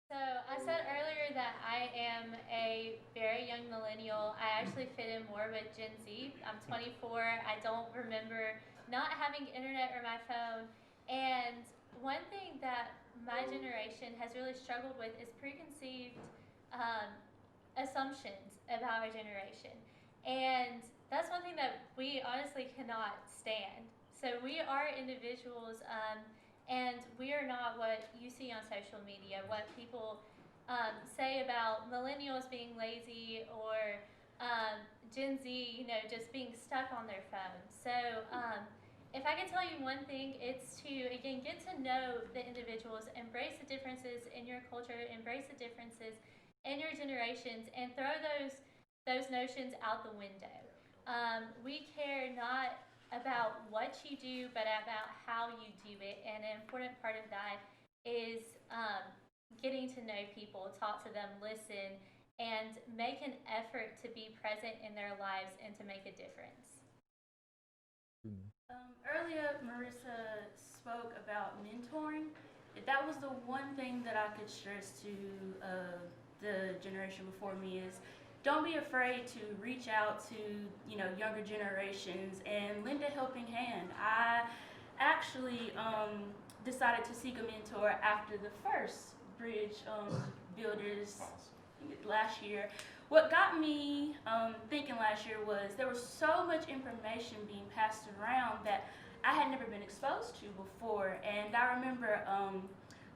so I said earlier that I am a very young millennial. I actually fit in more with Gen Z. I'm 24. I don't remember not having internet or my phone. And one thing that my generation has really struggled with is preconceived um, assumptions about our generation. And that's one thing that we honestly cannot stand. So we are individuals, and we are not what you see on social media, what people say about millennials being lazy or Gen Z, just being stuck on their phones. So if I could tell you one thing, it's to, again, get to know the individuals, embrace the differences in your culture, embrace the differences in your generations, and throw those notions out the window. We care not about what you do, but about how you do it. And an important part of that is getting to know people, talk to them, listen, and make an effort to be present in their lives and to make a difference. Earlier, Marissa spoke about mentoring. That was the one thing that I could stress to the generation before me is don't be afraid to reach out to, younger generations and lend a helping hand. I actually decided to seek a mentor after the first bridge builders last year. What got me thinking last year was there was so much information being passed around that I had never been exposed to before. And I remember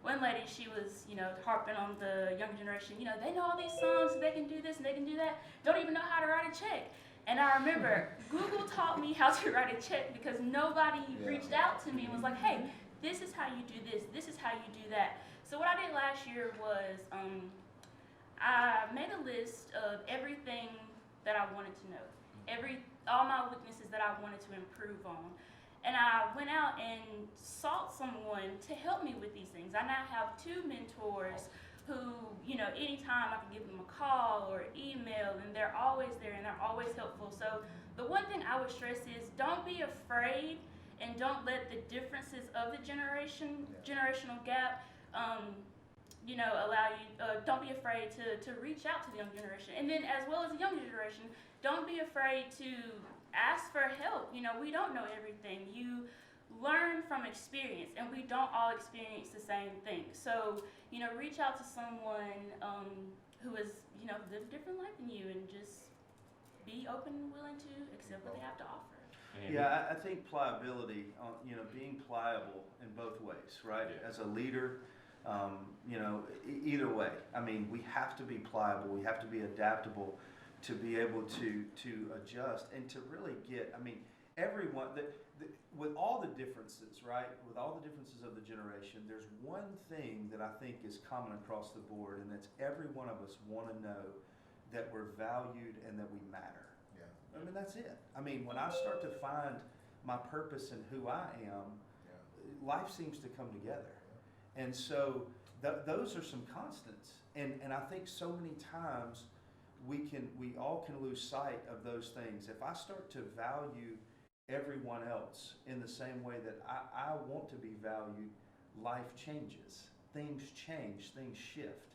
one lady, she was, harping on the younger generation. They know all these songs, they can do this and they can do that. Don't even know how to write a check. And I remember Google taught me how to write a check because nobody reached out to me and was like, hey, this is how you do this is how you do that. So what I did last year was I made a list of everything that I wanted to know, all my weaknesses that I wanted to improve on. And I went out and sought someone to help me with these things. I now have two mentors who, anytime I can give them a call or email, and they're always there and they're always helpful. So the one thing I would stress is don't be afraid and don't let the differences of the generational gap, allow you. Don't be afraid to reach out to the young generation, and then as well as the younger generation, don't be afraid to ask for help. We don't know everything. You learn from experience, and we don't all experience the same thing. So, reach out to someone who has, lived a different life than you, and just be open and willing to accept what they have to offer. Yeah, I think pliability, being pliable in both ways, right? Yeah. As a leader, either way. I mean, we have to be pliable. We have to be adaptable to be able to adjust and to really get. I mean, everyone with all the differences, right? With all the differences of the generation, there's one thing that I think is common across the board, and that's every one of us want to know that we're valued and that we matter. Yeah. I mean, that's it. I mean, when I start to find my purpose and who I am, life seems to come together. And so those are some constants. And I think so many times we all can lose sight of those things. If I start to value everyone else in the same way that I want to be valued, life changes. Things change, things shift.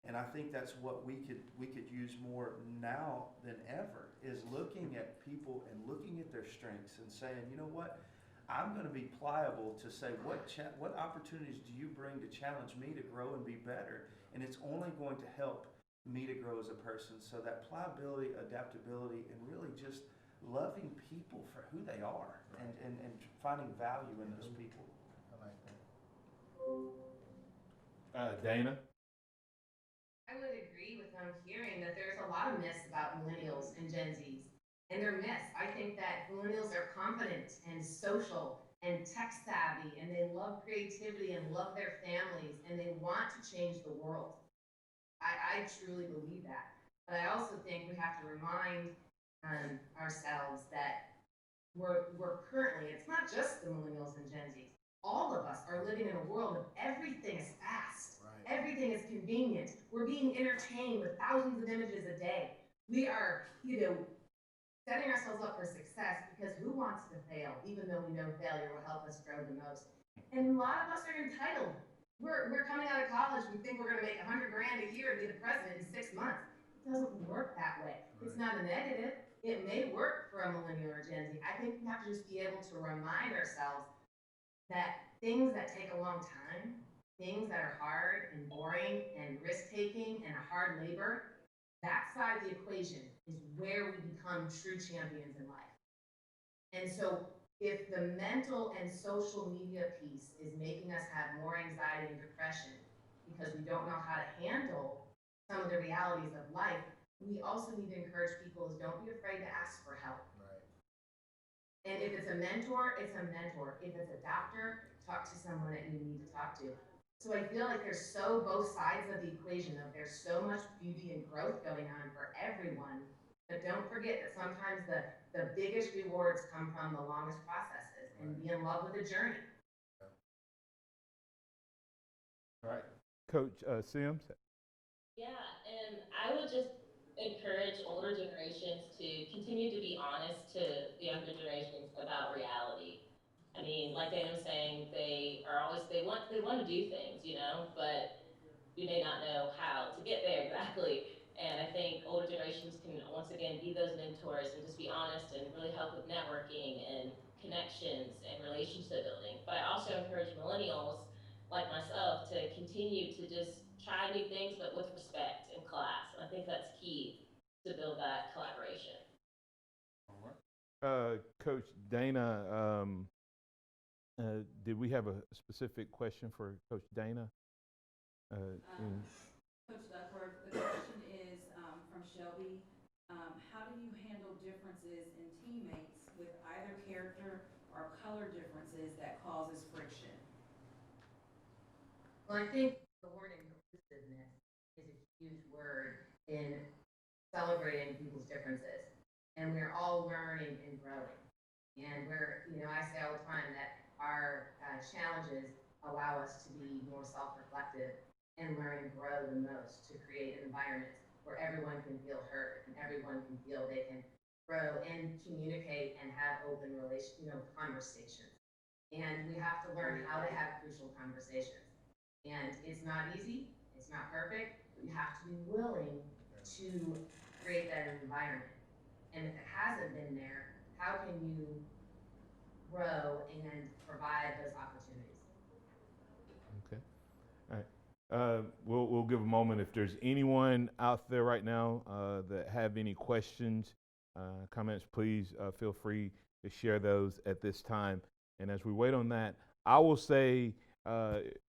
And I think that's what we could use more now than ever, is looking at people and looking at their strengths and saying, you know what, I'm going to be pliable to say what opportunities do you bring to challenge me to grow and be better, and it's only going to help me to grow as a person. So that pliability, adaptability, and really just loving people for who they are, Right. and finding value in those people. I like that. Dana? I would agree with them hearing that there's a lot of myths about millennials and Gen Zs. And they're myths. I think that millennials are confident and social and tech savvy, and they love creativity and love their families, and they want to change the world. I truly believe that. But I also think we have to remind ourselves that we're currently, it's not just the millennials and Gen Zs. All of us are living in a world of everything is fast. Right. Everything is convenient. We're being entertained with thousands of images a day. We are, setting ourselves up for success, because who wants to fail, even though we know failure will help us grow the most? And a lot of us are entitled. We're coming out of college, we think we're going to make 100 grand a year and be the president in 6 months. It doesn't work that way. Right. It's not a negative. It may work for a millennial or Gen Z. I think we have to just be able to remind ourselves that things that take a long time, things that are hard and boring and risk taking and hard labor, that side of the equation is where we become true champions in life. And so if the mental and social media piece is making us have more anxiety and depression because we don't know how to handle some of the realities of life, we also need to encourage people is don't be afraid to ask for help. Right. And if it's a mentor, it's a mentor. If it's a doctor, talk to someone that you need to talk to. So I feel like there's both sides of the equation of there's so much beauty and growth going on for everyone, but don't forget that sometimes the biggest rewards come from the longest processes, and be in love with the journey. All right. Coach Sims? Yeah, and I would just encourage older generations to continue to be honest to the younger generations about reality. I mean, like Dana was saying, they want to do things, but we may not know how to get there exactly. And I think older generations can once again be those mentors and just be honest and really help with networking and connections and relationship building. But I also encourage millennials like myself to continue to just try new things, but with respect in class. And I think that's key to build that collaboration. Coach Dana, did we have a specific question for Coach Dana? In- Coach Duckworth, the question is from Shelby. How do you handle differences in teammates with either character or color differences that causes friction? Well, I think the word inclusiveness is a huge word in celebrating people's differences. And we're all learning and growing. And I say all the time that our challenges allow us to be more self reflective and learn and grow the most to create an environment where everyone can feel heard and everyone can feel they can grow and communicate and have open conversations. And we have to learn how to have crucial conversations. And it's not easy, it's not perfect, but you have to be willing to create that environment. And if it hasn't been there, how can you grow and provide those opportunities? okay. All right. We'll give a moment if there's anyone out there right now that have any questions, comments. Please feel free to share those at this time. And as we wait on that, I will say,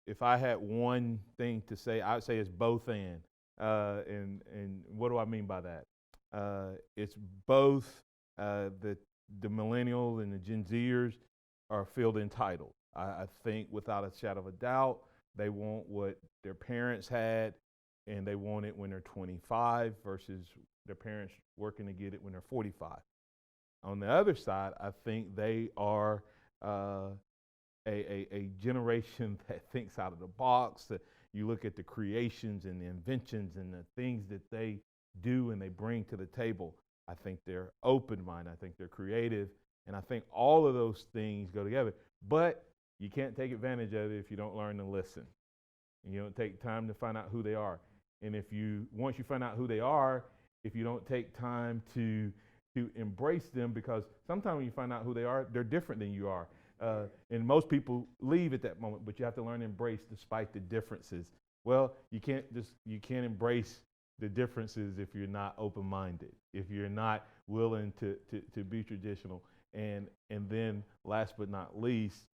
if I had one thing to say, I would say it's both and. And what do I mean by that? It's both the millennials and the Gen Zers are feel entitled. I think without a shadow of a doubt, they want what their parents had, and they want it when they're 25 versus their parents working to get it when they're 45. On the other side, I think they are a generation that thinks out of the box. That you look at the creations and the inventions and the things that they do and they bring to the table. I think they're open minded. I think they're creative. And I think all of those things go together. But you can't take advantage of it if you don't learn to listen. And you don't take time to find out who they are. And once you find out who they are, if you don't take time to embrace them, because sometimes when you find out who they are, they're different than you are. And most people leave at that moment, but you have to learn to embrace despite the differences. Well, you can't embrace the differences if you're not open-minded, if you're not willing to be traditional, and then last but not least,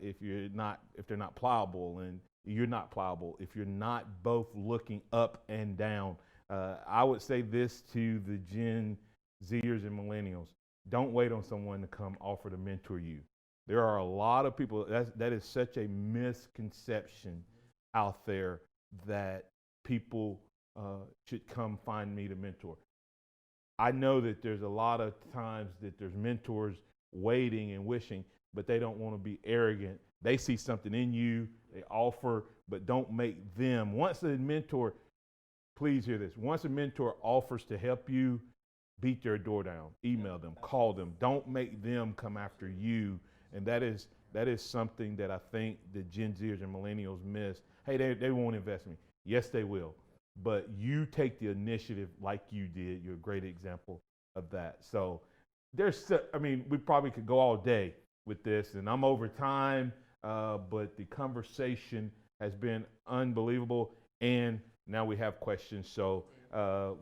if they're not pliable and you're not pliable, if you're not both looking up and down. I would say this to the Gen Zers and millennials: don't wait on someone to come offer to mentor you. There are a lot of people, that is such a misconception out there, that people should come find me to mentor. I know that there's a lot of times that there's mentors waiting and wishing, but they don't want to be arrogant. They see something in you, they offer, but don't make them. Please hear this. Once a mentor offers to help you, beat their door down, email them, call them. Don't make them come after you. And that is something that I think the Gen Zers and millennials miss. Hey, they won't invest in me. Yes, they will. But you take the initiative like you did. You're a great example of that. So we probably could go all day with this, and I'm over time, but the conversation has been unbelievable. And now we have questions, so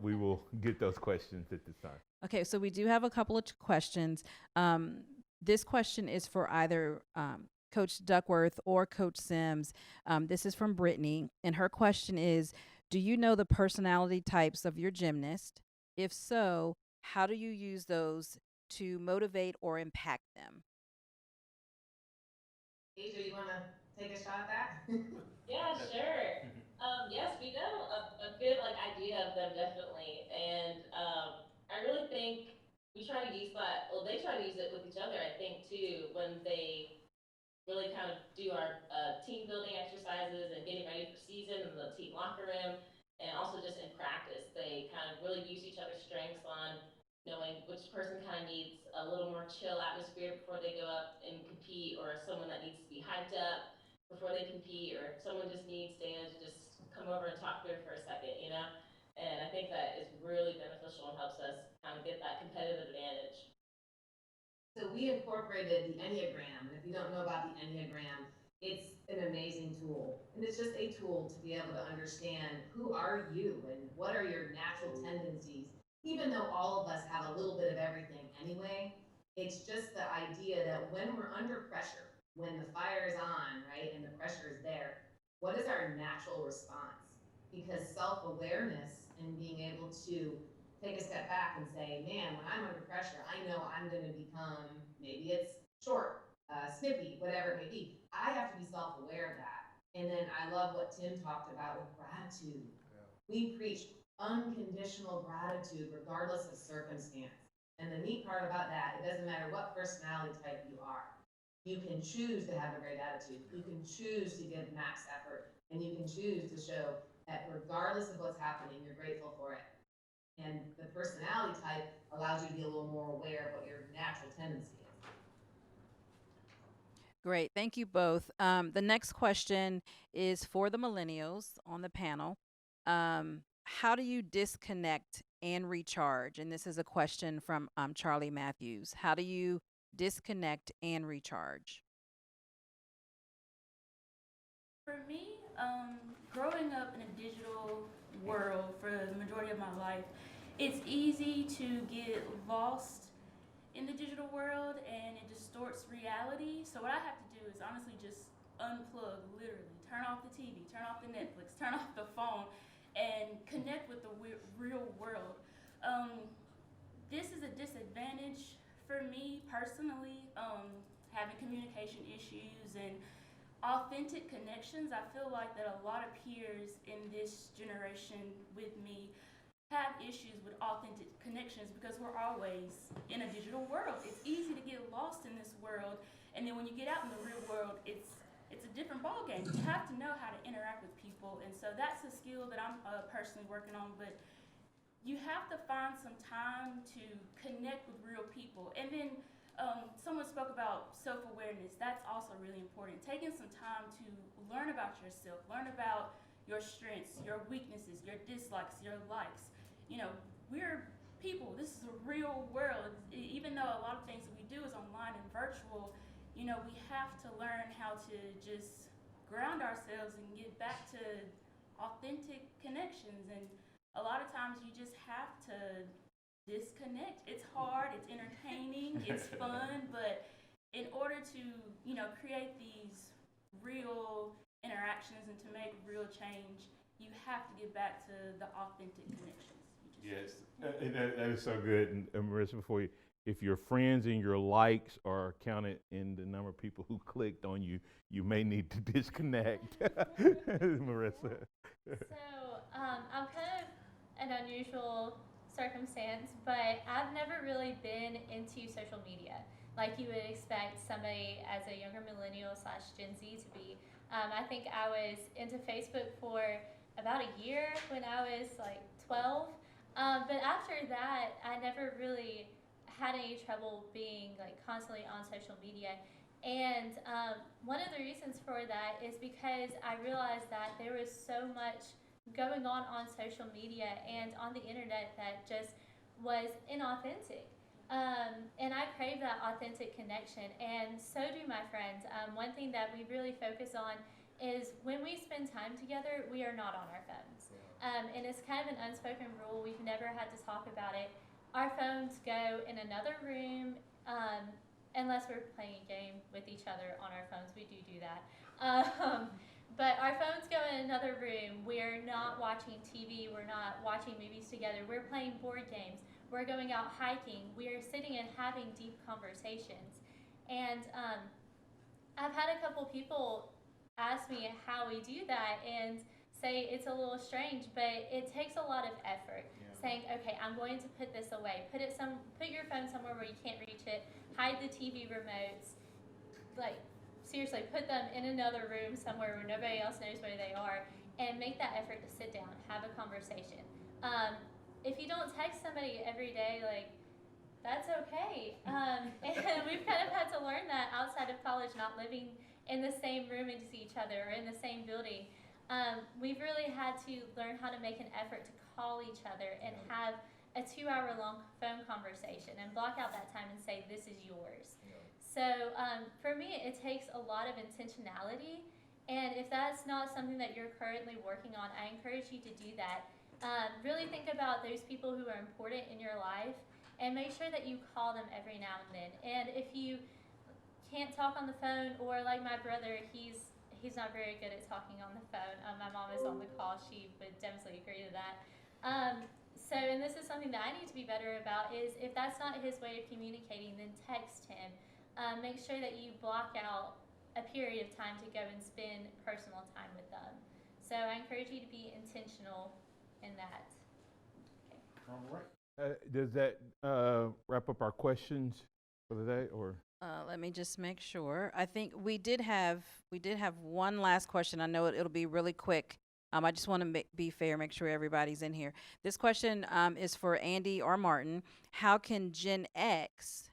we will get those questions at this time. Okay, so we do have a couple of questions. This question is for either Coach Duckworth or Coach Sims. This is from Brittany, and her question is, do you know the personality types of your gymnast? If so, how do you use those to motivate or impact them? Asia, you want to take a shot at that? Yeah, sure. Yes, we know a good idea of them definitely, and I really think we try to use that. Well, they try to use it with each other. I think too when they really kind of do our team building exercises and getting ready for season in the team locker room, and also just in practice, they kind of really use each other's strengths on knowing which person kind of needs a little more chill atmosphere before they go up and compete, or someone that needs to be hyped up before they compete, or if someone just needs Dana to just come over and talk to her for a second, you know? And I think that is really beneficial and helps us kind of get that competitive advantage. So we incorporated the Enneagram, and if you don't know about the Enneagram, it's an amazing tool. And it's just a tool to be able to understand who are you and what are your natural tendencies. Even though all of us have a little bit of everything anyway, it's just the idea that when we're under pressure, when the fire is on, right, and the pressure is there, what is our natural response? Because self-awareness and being able to take a step back and say, man, when I'm under pressure, I know I'm going to become, maybe it's short, snippy, whatever it may be. I have to be self aware of that. And then I love what Tim talked about with gratitude. Yeah. We preach unconditional gratitude regardless of circumstance. And the neat part about that, it doesn't matter what personality type you are. You can choose to have a great attitude. You can choose to give max effort. And you can choose to show that regardless of what's happening, you're grateful for it. And the personality type allows you to be a little more aware of what your natural tendency is. Great. Thank you both. The next question is for the millennials on the panel. How do you disconnect and recharge? And this is a question from Charlie Matthews. How do you disconnect and recharge? For me, growing up in a digital world for the majority of my life, it's easy to get lost in the digital world and it distorts reality. So what I have to do is honestly just unplug, literally, turn off the TV, turn off the Netflix, turn off the phone, and connect with the real world. This is a disadvantage for me personally, having communication issues and authentic connections. I feel like that a lot of peers in this generation with me have issues with authentic connections because we're always in a digital world. It's easy to get lost in this world, and then when you get out in the real world, it's a different ballgame. You have to know how to interact with people, and so that's a skill that I'm personally working on. But you have to find some time to connect with real people, and then someone spoke about self-awareness. That's also really important. Taking some time to learn about yourself, learn about your strengths, your weaknesses, your dislikes, your likes. You know, we're people. This is a real world. Even though a lot of things that we do is online and virtual, you know, we have to learn how to just ground ourselves and get back to authentic connections. And a lot of times you just have to disconnect. It's hard, it's entertaining, it's fun, but in order to, you know, create these real interactions and to make real change, you have to get back to the authentic connections. Yes, that is so good. And Marissa, before you, if your friends and your likes are counted in the number of people who clicked on you, you may need to disconnect. Marissa. So I'm kind of an unusual circumstance, but I've never really been into social media like you would expect somebody as a younger millennial / Gen Z to be. I think I was into Facebook for about a year when I was like 12. But after that, I never really had any trouble being like constantly on social media. And one of the reasons for that is because I realized that there was so much going on social media and on the internet that just was inauthentic. And I crave that authentic connection, and so do my friends. One thing that we really focus on is when we spend time together, we are not on our phones. And it's kind of an unspoken rule. We've never had to talk about it. Our phones go in another room, unless we're playing a game with each other on our phones. We do that. But our phones go in another room. We're not watching TV. We're not watching movies together. We're playing board games. We're going out hiking. We are sitting and having deep conversations. And I've had a couple people ask me how we do that and say it's a little strange, but it takes a lot of effort. Yeah. Saying, okay, I'm going to put this away. Put your phone somewhere where you can't reach it. Hide the TV remotes. Like, seriously, put them in another room somewhere where nobody else knows where they are, and make that effort to sit down, have a conversation. If you don't text somebody every day, like, that's okay. And we've kind of had to learn that outside of college, not living in the same room as each other or in the same building. we've really had to learn how to make an effort to call each other and have a 2 hour long phone conversation and block out that time and say, this is yours. So for me, it takes a lot of intentionality. And if that's not something that you're currently working on, I encourage you to do that. Really think about those people who are important in your life and make sure that you call them every now and then. And if you can't talk on the phone, or like my brother, he's not very good at talking on the phone. My mom is on the call; she would definitely agree to that. So, and this is something that I need to be better about. Is if that's not his way of communicating, then text him. Make sure that you block out a period of time to go and spend personal time with them. So I encourage you to be intentional in that. Okay. All right. Does that wrap up our questions for the day, or? Let me just make sure. I think we did have one last question. I know it'll be really quick. I just want to be fair, make sure everybody's in here. This question is for Andy or Martin. How can Gen X,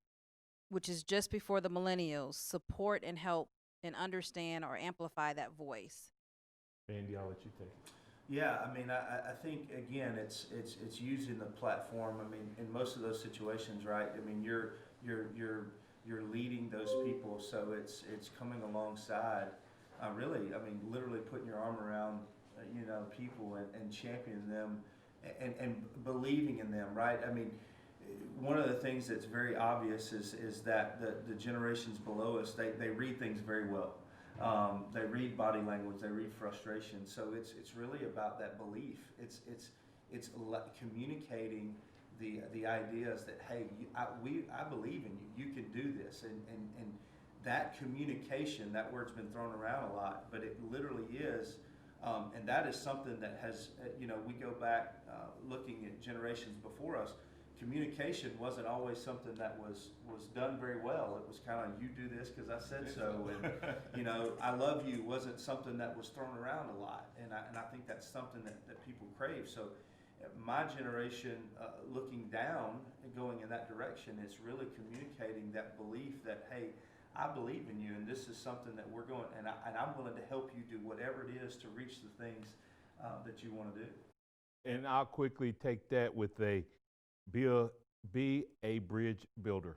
which is just before the millennials, support and help and understand or amplify that voice? Andy, I'll let you take it. Yeah, I mean, I think again, it's using the platform. I mean, in most of those situations, right? I mean, you're leading those people, so it's coming alongside. Really, I mean, literally putting your arm around, people and championing them, and believing in them, right? I mean, one of the things that's very obvious is that the generations below us, they read things very well. They read body language, they read frustration. So it's really about that belief. It's communicating the ideas that, hey, I believe in you. You can do this, and that communication. That word's been thrown around a lot, but it literally is. And that is something that has, we go back looking at generations before us. Communication wasn't always something that was done very well. It was kind of, you do this because I said so, and I love you wasn't something that was thrown around a lot, and I think that's something that people crave. So my generation, looking down and going in that direction, is really communicating that belief that, hey, I believe in you, and this is something that we're going, and I'm willing to help you do whatever it is to reach the things that you want to do. And I'll quickly take that with be a bridge builder.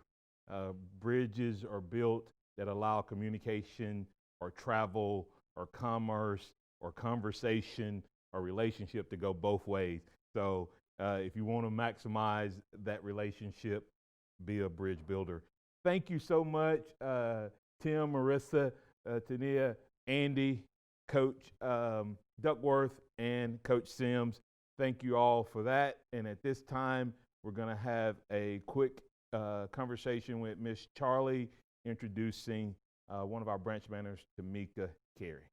Bridges are built that allow communication or travel or commerce or conversation or relationship to go both ways. So if you want to maximize that relationship, be a bridge builder. Thank you so much, Tim, Marissa, Tania, Andy, Coach Duckworth, and Coach Sims. Thank you all for that. And at this time, we're going to have a quick conversation with Miss Charlie, introducing one of our branch managers, Tamika Carey.